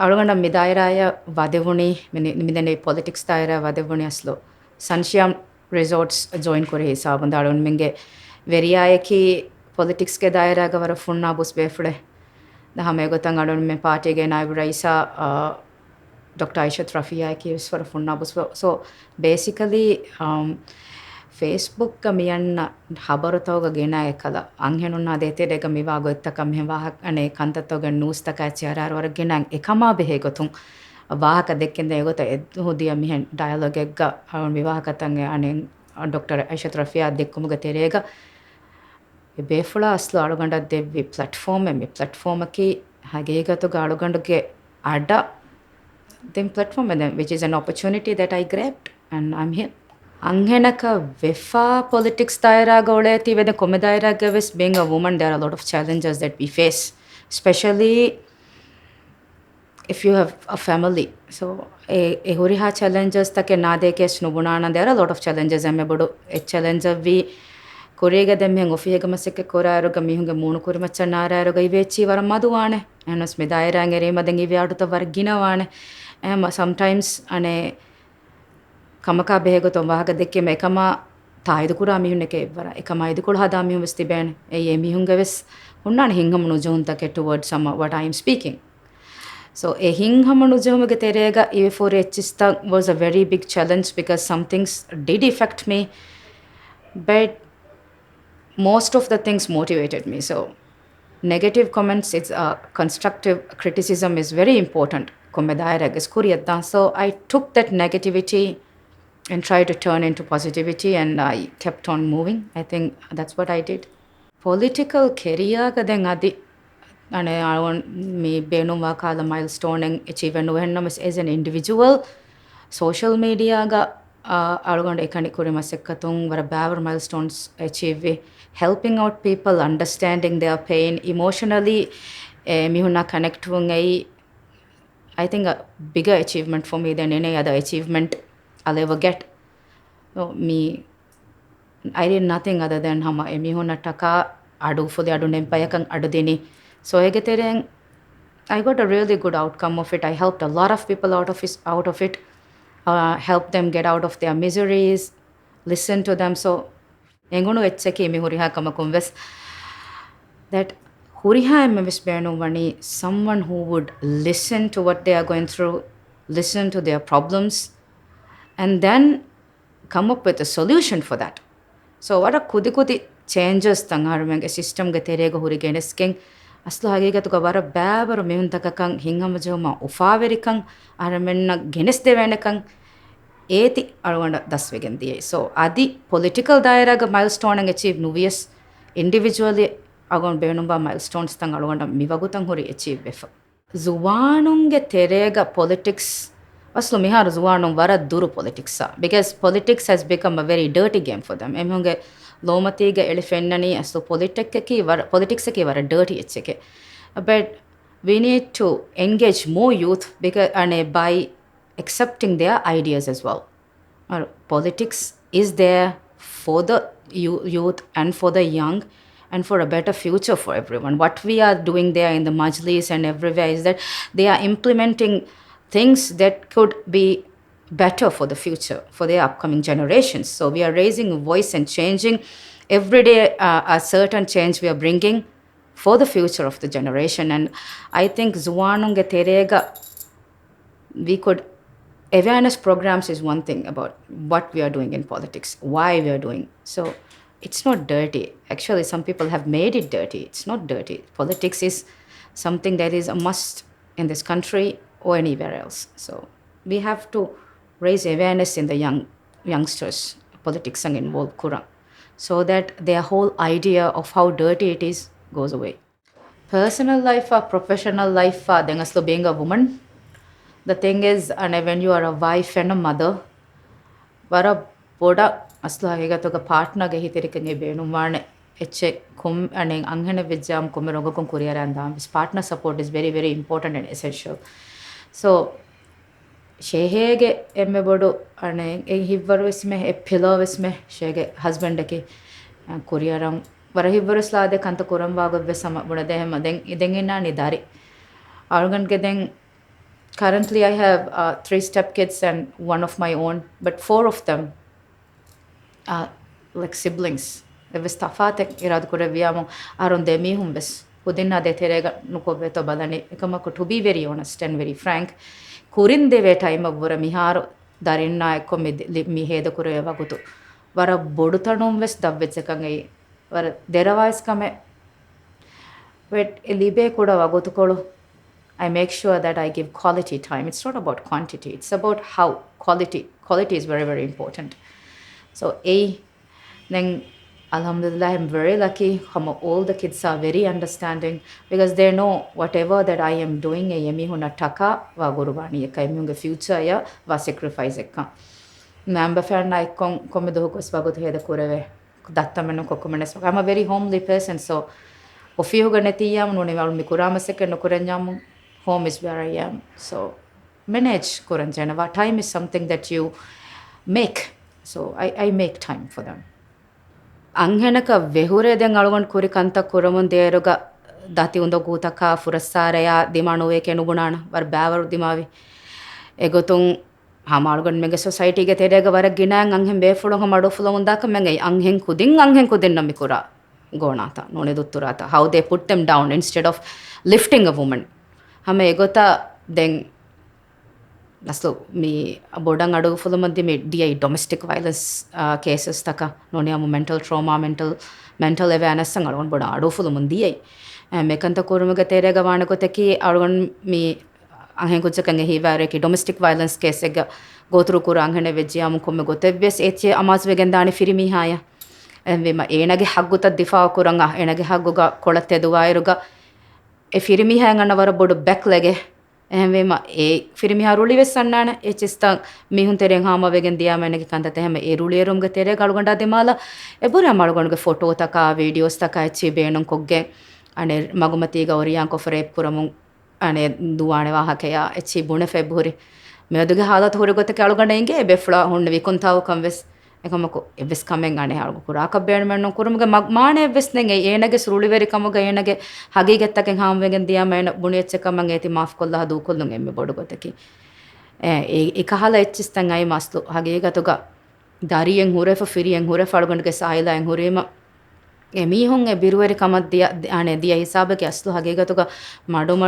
ಅವಳಗಂಡ ಮಿದಾಯರಾಯ ವದೆವುಣಿ ಮಿದನೆ politics ದಾಯರ ವದೆವುಣಿ ಅಸ್ಲು ಸನ್ಶಿಯಾಮ್ resorts join ಕೊರಿ ಹಿಸಾಬಂದ ಅವಳನ್ ಮಿಂಗೆ ವೆರಿಯಾಯಕಿ ಪೊಲಿಟಿಕ್ಸ್ಗೆ ದಾಯರಾಗ ವರ ಫುಣ್ಣಾ ಬುಸ್ ಬೇಫುಳೆ ಹಮೆ ಗೊತ್ತಂಗ ಅವಳನ್ ಮೆ ಪಾರ್ಟಿಗೆ Nayab ರೈಸಾ doctor ಐಷತ್ ರಫಿಯಾಕಿ ಸ್ವರ ಫುಣ್ಣಾ ಬುಸ್ ಸೊ ಬೇಸಿಕಲಿ ಫೇಸ್ಬುಕ್ ಮಿಯನ್ನ ಹಬರುತವಗ ಗೆಣ ಎಕಲ ಅಂಹೆನುನ್ನ ದೇತೆಡೆಗ ಮಿವಾಗೊ ಎತ್ತಕ ಮೆಹೆ ವಾಹಕ ಅನೆ ಕಂತತ್ತವಗ ನ್ಯೂಸ್ ತಕ ಚರಾರ ವರ ಗೆಣ ಎಕಮಾ ಬೆಹೆ ಗೊತ್ತುಂ ವಾಹಕ ದೆಕ್ಕೆಂದ ಎಗೊತ ಎದ್ದು ಹುದಿಯ ಮಿಹೆನ್ ಡಯಲಾಗ್ ಎಗ್ಗ ಅವನ್ ವಿವಾಹಕತಂಗೆ ಅನೆ ಡಾಕ್ಟರ್ ಐಷತ್ ರಫಿಯಾ ದೆಕ್ಕುಮುಗ ತೆರೆಗ ಬೇಫುಳ ಅಸ್ಲು ಅಳುಗಂಡ ದೆವ್ವಿ ಪ್ಲಾಟ್ಫಾರ್ಮಕಿ ಹಾಗೇಗತುಗ ಅಳುಗಂಡುಗೆ ಅಡ then platform which is an opportunity that I grabbed and I am here ಅಂಹೆನಕ ವೆಫಾ ಪೊಲಿಟಿಕ್ಸ್ ದಾಯರಾಗ ಒಳೆತಿ ವೆದ ಕೊಮ್ಮೆ ದಾಯರಾಗ ವೆಸ್ being a woman there are a lot of challenges that we face especially if you have a family so e huriha challenges take na deke snubunana there are a lot of challenges emme bodu e challenge vi korega dem hen ofihega maseke koraruga mihunge moonu kuri machanararuga ivechi war maduwane enos me dayarange rema den ive aduta war ginawane sometimes ane ಕಮಕಾ ಬೇಹೆಗೊತ್ತೊಂ ವಾಹಕ ದೆಕ್ಕೆ ಮೇಕಮ ತಾಯ್ದು ಕೂಡ ಮಿಹುನ್ನೆಕೆ ಇವ್ವರ ಏಕಮ ಐದು ಕೂಡ ಹದ ಮಿಹುನ್ ವೆಸ್ತಿ ಬೇಣೆ ಏ ಮಿಹುಂಗೆ ವೆಸ್ ಹುಣ್ಣಾಣ ಹಿಂಗಮನು ಜೋಂತಕ್ಕೆ toward some what I am speaking so ಎ ಹಿಂಗಮನು ಜೋಮಗೆ ತೆರೆಗ ಇವೆ ಫೋರ್ ಎಚ್ಚಿಸ್ತ was a very big challenge because some things did effect me but most of the things motivated me so negative comments it's constructive criticism is very important komme dairaga skuriyadda so I took that negativity and try to turn into positivity and I kept on moving. I think that's what I did. Political career ga den adi ane alon me benuma kala milestone and achieve no hennamas as an individual social media ga algonde ekani kurima sekkatung wara baver milestones achieve helping out people understanding their pain emotionally mihunna connect wungai I think a bigger achievement for me than any other achievement I'll ever get. So I did nothing other than hama emihuna taka adu for the adu nempayakang adu dini. So I got a really good outcome of it. I helped a lot of people out of it. Helped them get out of their miseries, listen to them. So engunu etcheki emihuriha kamakum ves that huriha emmes benu vani someone who would listen to what they are going through, listen to their problems and then come up with a solution for that. So what a kudi changes tangarmenge system ge terega hurigenesken aslu hagegatuga wara babaru mehun takakan hingamajoma ufaverikang aramenna genes devenekan eti alwanda daswegen diye so adi political dairaga milestone ang achieve nuvies individually agon benumba milestones tang alwanda miwagutan hori achieve befa zuwanunge terega politics aslu mihar zuwanun wara duru politics because politics has become a very dirty game for them emhunge lomatiga elifennani aslu politics ki wara dirty echeke but we need to engage more youth because by accepting their ideas as well politics is there for the youth and for the young and for a better future for everyone what we are doing there in the majlis and everywhere is that they are implementing things that could be better for the future for the upcoming generations so we are raising a voice and changing every day a certain change we are bringing for the future of the generation and I think zuwanunge terega we could awareness programs is one thing about what we are doing in politics why we are doing so it's not dirty actually some people have made it dirty it's not dirty politics is something that is a must in this country or anywhere else so we have to raise awareness in the youngsters politics ang involved kura so that their whole idea of how dirty it is goes away personal life or professional life then aslo being a woman the thing is and when you are a wife and a mother wara boda aslu hagegatuga partner ge hitirikenge benumane eche kom ane anghene vijjam komerogon kuriyara anda this partner support is very very important and essential so shehege emme bodu ane e hivvaru isme e pillow isme shege husband ke kuriyaram wara hivvaru slade kanta kuram wago vesama bodade hema den iden enna ni dari algan ge den Currently, I have three stepkids and one of my own, but four of them like siblings. Eves tafatek irad kureviamo aron de mihum ves. Hudinna de terega nuko veto balani ekamako to be very honest and very frank. Kurinde ve time avura miharo darinna ekko mi heda kureva gutu. Vara bodutanum ves davvetsekangai. Vara deravais kame vet libe kuda vagotukolu. I make sure that I give quality time. It's not about quantity. It's about how quality. Quality is very, very important. So then alhamdulillah, I'm very lucky. All the kids are very understanding because they know whatever that I am doing, yemi huna taka wa gurubani eka yemi future ya va sacrifice eka. Namba fair na ikon komedo hukos vagot heda kureve. Dattamenu kokumenes. I'm a very homely person, so ofiho ganetiyam nune valu mikurama seke nukurenyamu. Home is where I am. So manage kuranjanava. Time is something that you make. So I make time for them. ಅಂಹೆನಕ ವೆಹುರೆದೆನ್ ಅಳುಗೊಂಡು ಕುರಿ ಕಂತ ಕುರಮುನ್ ದೇರುಗ ದತಿ ಉಂದ ಗೂತಕ ಫುರಸ್ಸಾರೆಯ ದಿಮಾಣುವೆ ಕೆನುಗುಣಾಣ var ಬ್ಯಾವರು ದಿಮಾವಿ ಎಗೊತುಂ ಹಮಾಳುಗೊಂಡು ಮೆಂಗೆ ಸೊಸೈಟಿಗೆ ತೆರೆಗ ವರ ಗಿಣಾಂಗ್ ಅಂಹೆನ್ ಬೇಫುಳು ಹಮಾಡು ಫುಲ ಮುಂದಾಕ ಮೆಂಗೆ ಅಂಹೆನ್ ಕುದಿನ್ ನಮಿಕುರ ಗೋಣಾತ ನೋಣೆದುತ್ತುರಾತ how they put them down instead of lifting a woman ಹಮೆ ಎಗೊತ then Naslo mi bodang adu full mandi mi DI domestic violence cases taka noni amu mental trauma mental awareness sang algon boda adu full mandi ai me kanta korumaga terega wana ko teki algon mi anhen kuchakange hi ware ki domestic violence case ega gotru kura anghene vejji amu komme gotebes eche amas wegen dani firimi haya envema enage hagguta difa kuranga enage hagguga kolatte duwairuga e firimi hangana wara bodu back lege එහෙම ඒ ෆිරිමිහා රුලි වෙස්සන්නාන ඒ චිස්තන් මිහුන් තෙරෙන් හාම වෙගෙන් දියාමනගේ කන්දත එහෙම ඒ රුලියරුම්ගේ තෙරේ ගලුගಂಡා දෙමාලා එබුර අමලුගණගේ photo තකා videos තකා එච්චි බේනුන් කොග්ගේ අනේ මගමතීග ඔරියන් කොෆරේප් කුරමුන් අනේ දුවානේ වාහකයා එච්චි බුණ February මෙදුගේ ಹಾಲತ್ ಹೊರೆ ಗೊತ್ತೆ ಕಳಗಂಡ ಹಿಂಗೆ ಬೆಫ್ಳ ಹುಣ್ಣು ವಿಕುಂತಾವು ಕಂವೆಸ್ එකමක එවෙස් කමෙන් අනේ හල්ගු කුරාක බෑන මන්න කුරුමගේ මානේ එවෙස් නෙගේ ඒනගේ සුරුලිවරි කමගේ ඒනගේ හගීගෙත්තකෙන් හාම්වෙගෙන් දියා මෑන බුණියෙච්ච කමන් ඒති මාෆ් කොල්ලා දූ කොල්ලුන් එම්මෙ බොඩු ගොතකි ඒ එකහල එච්චිස්තන් අයි මස්ලු හගීගතුග දරියෙන් හුරෙෆ ෆිරියෙන් හුරෙෆ අල්ගොන්ගේ සායිලාෙන් හුරීම එමීහුන් එ බිරුවරි කමත් දියා අනේ දියා හිසාබගේ අස්ලු හගීගතුග මඩු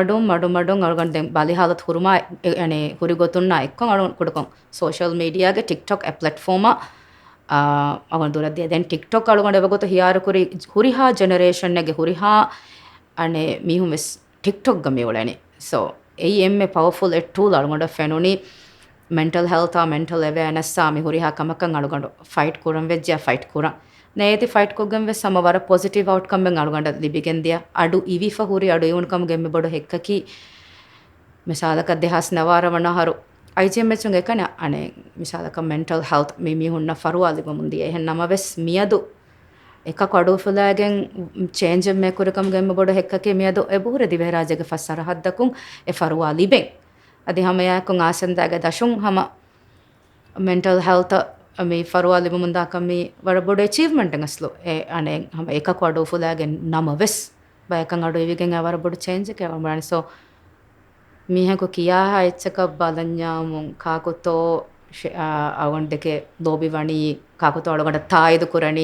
අල්ගොන් දැන් බලි හලත් හුරුමා අනේ හුරි ගොතුන්නා එක්කොන් අලුන් කුඩකොන් සෝෂල් මීඩියාගේ TikTok ඇප් ප්ලැට්ෆෝම ಅವನ ದೂರದ್ದೇ ದೆನ್ ಟಿಕ್ಟಾಕ್ ಅಳುಗೊಂಡು ಯಾವಾಗೊತ್ತು ಹಿಯಾರು ಕುರಿ ಹುರಿಹಾ ಜನರೇಷನ್ಗೆ ಹುರಿಹಾ ಅಣೆ ಮೀಹು ಮಿಸ್ ಟಿಕ್ಟಾಕ್ ಗಮ್ಮಿ ಒಳನೆ ಸೊ ಈ ಎಮ್ಮೆ ಪವರ್ಫುಲ್ ಎ ಟೂಲ್ ಅಳುಗೊಂಡು ಫೆನುನಿ ಮೆಂಟಲ್ ಹೆಲ್ತ್ ಮೆಂಟಲ್ ಅವೇರ್ನೆಸ್ ಮಿ ಹುರಿಹಾ ಕಮಕ್ಕಂಗೆ ಅಳುಗೊಂಡು ಫೈಟ್ ಕೂರಂ ವೆಜ್ಜ ಫೈಟ್ ಕೂರ ನೇತಿ ಫೈಟ್ ಕೊಗ್ಗಂ ವೆ ಸಮವರ ಪಾಸಿಟಿವ್ ಔಟ್ಕಮ್ ಬೆಂಗೆ ಅಳುಗೊಂಡು ಲಿಬಿಗೆಂದಿಯ ಅಡು ಇವಿಫ ಹುರಿ ಅಡು ಇವನ್ ಕಮ್ ಗೆಮ್ಮೆ ಬಡು ಹೆಕ್ಕಕಿ ಮಿಸಾಲಕ ದೇಹಾಸ್ ನವಾರವಣ ಹರು IGMHුන් එකන අනේ මිසාලක mental health මිමි හුන්න ෆරුවාලිබ මුන්දිය එහෙන් නමවෙස් මියදු එක කඩු ෆුලාගෙන් change මේ කුරකම් ගෙම්ම බොඩ හෙක්කකේ මියදු එබුර දිවහරාජගේ ෆස්සර හද්දකුන් ඒ ෆරුවාලිබෙන් අදි හමයාකුන් ආසන්දාගේ දශුන් හම mental health මේ ෆරුවාලිබ මුන්දා කමි වර බොඩ achievement ගස්ලෝ ඒ අනේ හම එක කඩු ෆුලාගෙන් නමවෙස් බයකන් අඩු එවිගෙන් අවර බොඩ change එක වරමරන් so මීහකු කියා එච්චක බලඤ්ඤාමුන් කාකුතෝ අවුන් දෙකේ ලෝබි වණි කාකුතෝ අලගඩ තායිද කුරණි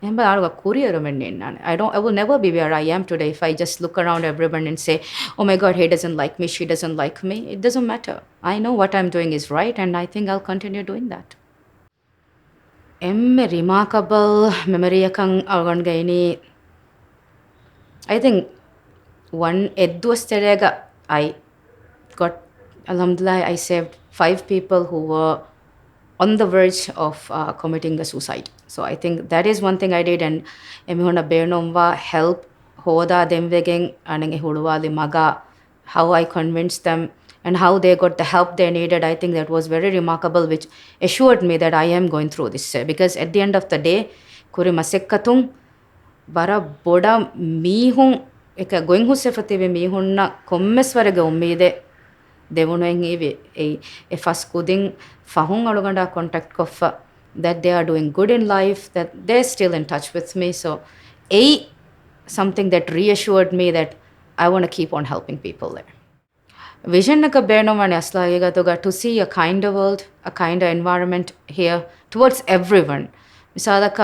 එහෙම ආලග කුරියර මෙන්නේ නෑ I will never be where I am today if I just look around everyone and say oh my god he doesn't like me she doesn't like me it doesn't matter I know what I'm doing is right and I think I'll continue doing that එම්මෙ remarkable memory එකන් අලගන් ගයිනි I think one edduwas terega I got alhamdulillah I saved 5 people who were on the verge of committing a suicide so I think that is one thing I did and emihona beenomwa help hoda dem wegen anenge huluwali maga how I convinced them and how they got the help they needed I think that was very remarkable which assured me that I am going through this because at the end of the day kuri masekkatun bara boda mihun eka going husefatiwe mihunna kommes warage ummide දෙවුණුවෙන් A first කුදින් ෆහුන් අලුගඬා contact කොෆ that they are doing good in life that they're still in touch with me so something that reassured me that I want to keep on helping people there vision එක බේනවනේ අස්ලාගේ ගතෝගා to see a kinder world, a kinder environment here towards everyone. මිසාලක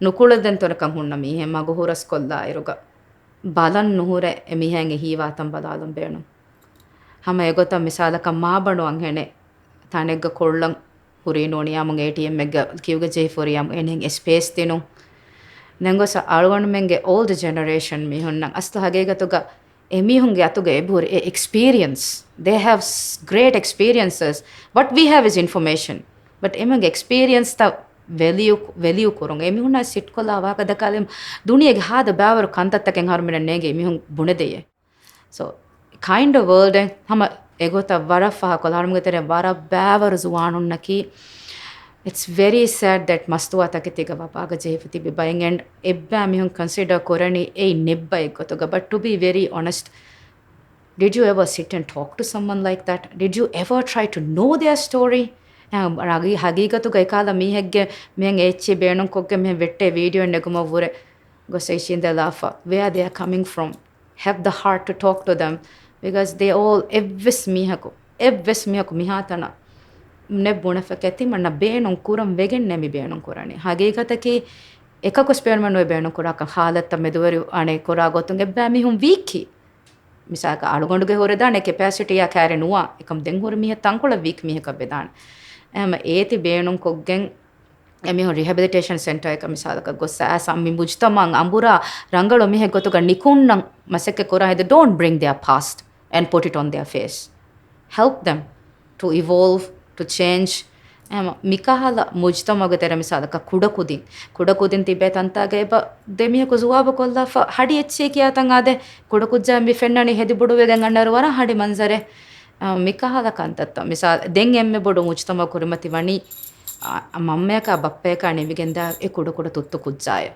නුකුලදෙන් තොරකම් හුන්න මීහෙන් මග හුරස් කොල්ලා ඉරුග බලන් නුහුර එමිහෙන්ගේ හීවාතම් බලාලම් බේනු. හැම එගොත මිසාලක මාබණු අංහෙනේ තනෙග්ග කොල්ලන් හුරී නෝනියාමුන් ATM එක කිව්ග ජේෆෝරියම් එනෙන් space දිනු. nengosa algonmenge old generation mihunnan astu hagegatuga emihunge atuga eburi experience. They have great experiences. What we have is information, but emenge experience ta value kurung emihunna sit kola waga dakalem duniyage hada bawaru kantattaken harmena nege emihun bunedeye. So kind of world hama egota warafa kola harmugetere wara bawaru zuwanunnaki. It's very sad that mastuwa taketiga wapaga jehipati bibaying and ebba mihun consider korani ei nebba egotoga. But to be very honest, did you ever sit and talk to someone like that? Did you ever try to know their story? Ragi hagigatuga ekala mihegge men echi beenun kogge men vette video neguma vure goseshinda lafa where they are coming from. Have the heart to talk to them because they all evvis mihaku mihatana nebuna faketi manna beenun kuram vegen nemi beenun kurani hagigata ki ekako spearman we beenun kuraka halatta meduwaru ane kora gotun ebba mihun weeki misaka alugonduge hore dane capacity ya carry nuwa ekam den hore mihe tankola week mihe kabbedan ema eti beenun koggen emihun rehabilitation center එක මිසාලක ගොස්ස සම්මි මුජ්තමන් අඹුරා රංගලො මිහෙ ගොතුක නිකුන්නම් මසෙක්ක කොරා හෙද don't bring their past and put it on their face. Help them to evolve, to change. මිකහල මුජ්තමග තෙර මිසාලක කුඩකුදින් තිබේ තන්තාගේ එබ දෙමියක සුවාබ කොල්ලා හඩි එච්චේ කියාතන් ආද කුඩකුජ්ජා මි ෆෙන්නනි හෙදි බුඩු වෙගෙන් අන්නර වර හඩි මන්සරේ මිකහල කන්තත්ත මිසාල දෙන් එම්මෙ බුඩු මුජ්තම කුරිමති වනි මම්මයක බප්පයක නෙවිගෙන්ද ඒ කුඩ තුත්තු කුජ්ජාය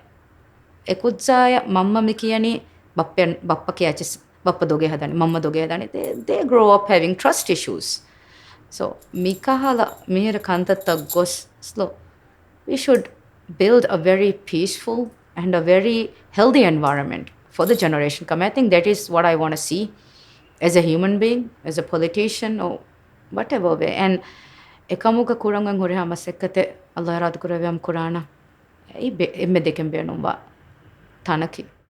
ඒ කුජ්ජාය මම්ම මි කියනි බප්ප කියාචස් බප්ප දොගේ හදනි මම්ම දොගේ හදනි they grow up having trust issues. So mikahala mihera kantatta gos slow. We should build a very peaceful and a very healthy environment for the generation come. I think that is what I want to see as a human being, as a politician or whatever way. And ekamuga kurangan hore hama sekkate Allah rad kuravem kurana ei emme deken beenumwa tanaki